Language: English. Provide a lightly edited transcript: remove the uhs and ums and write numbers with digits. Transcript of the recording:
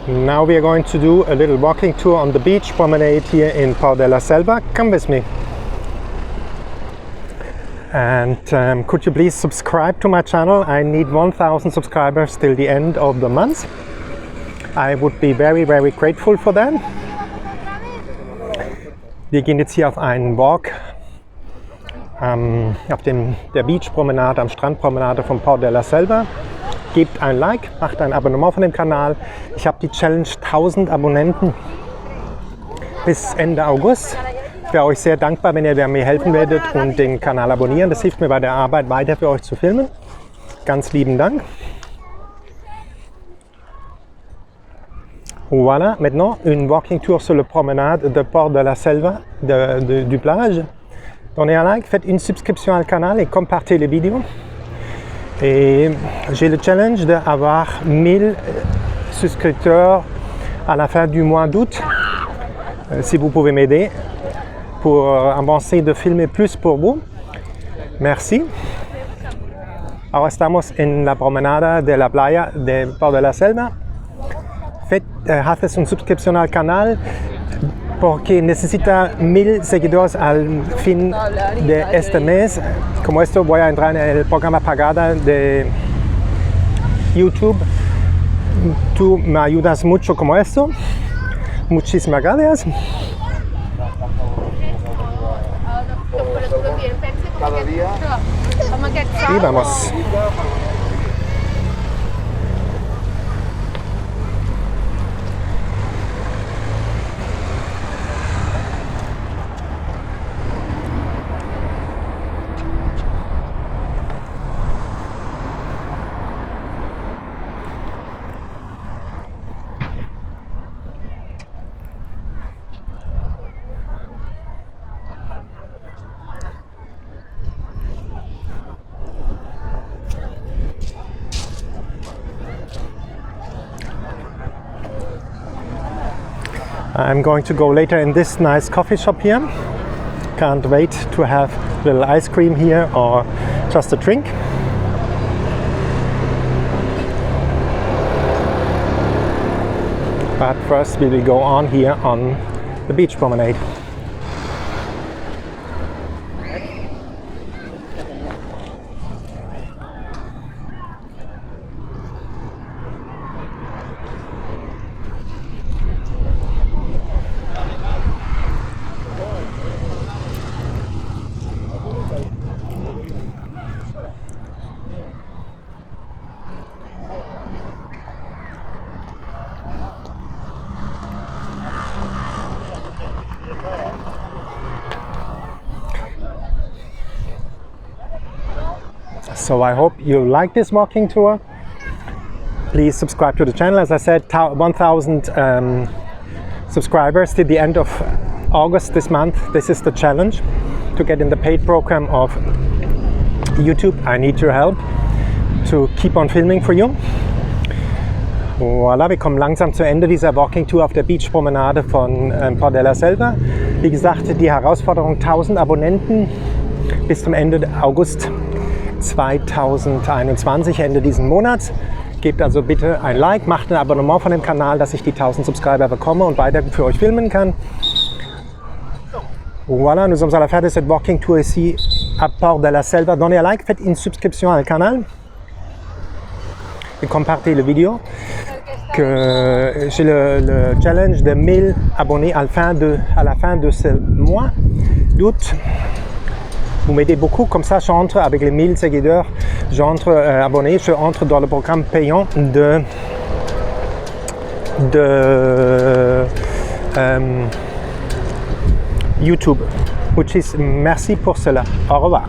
Now we are going to do a little walking tour on the beach promenade here in Port de la Selva. Come with me. And could you please subscribe to my channel? I need 1000 subscribers till the end of the month. I would be very, very grateful for that. Wir gehen jetzt hier auf einen Walk auf der Beach-Promenade, am Strandpromenade von Port de la Selva. Gebt ein Like, macht ein Abonnement von dem Kanal. Ich habe die Challenge 1000 Abonnenten bis Ende August. Ich wäre euch sehr dankbar, wenn ihr mir helfen werdet und den Kanal abonnieren. Das hilft mir bei der Arbeit weiter für euch zu filmen. Ganz lieben Dank. Voilà, maintenant une walking tour sur la promenade de Port de la Selva, du plage. Donnez un like, faites une subscription au canal et compartez les vidéos. Et j'ai le challenge d'avoir 1000 souscripteurs à la fin du mois d'août. Si vous pouvez m'aider pour avancer de filmer plus pour vous. Merci. Ahora estamos en la promenada de la playa de Port de la Selva. Haces una suscripción al canal porque necesita 1000 seguidores al fin de este mes. Como esto voy a entrar en el programa pagada de YouTube. Tú me ayudas mucho como esto. Muchísimas gracias. Cada día. Y vamos. I'm going to go later in this nice coffee shop here. Can't wait to have a little ice cream here or just a drink. But first we will go on here on the beach promenade. So I hope you like this walking tour. Please subscribe to the channel. As I said, 1000 subscribers till the end of August this month. This is the challenge to get in the paid program of YouTube. I need your help to keep on filming for you. Voilà, wir kommen langsam zu Ende dieser Walking Tour auf der Beach-Promenade von Port de la Selva. Wie gesagt, die Herausforderung 1000 Abonnenten bis zum Ende August 2021, Ende diesen Monats. Gebt also bitte ein Like, macht ein Abonnement von dem Kanal, dass ich die 1000 Subscriber bekomme und weiter für euch filmen kann. Voilà, nous sommes à la fin de cette walking tour ici à Port de la Selva. Donnez un like, faites une subscription au canal et compartez la vidéo. Que j'ai le challenge de 1000 abonnés à la fin de ce mois d'août. Vous m'aidez beaucoup, comme ça j'entre avec les 1000 seguideurs, abonnés, je entre dans le programme payant de YouTube. Merci pour cela. Au revoir.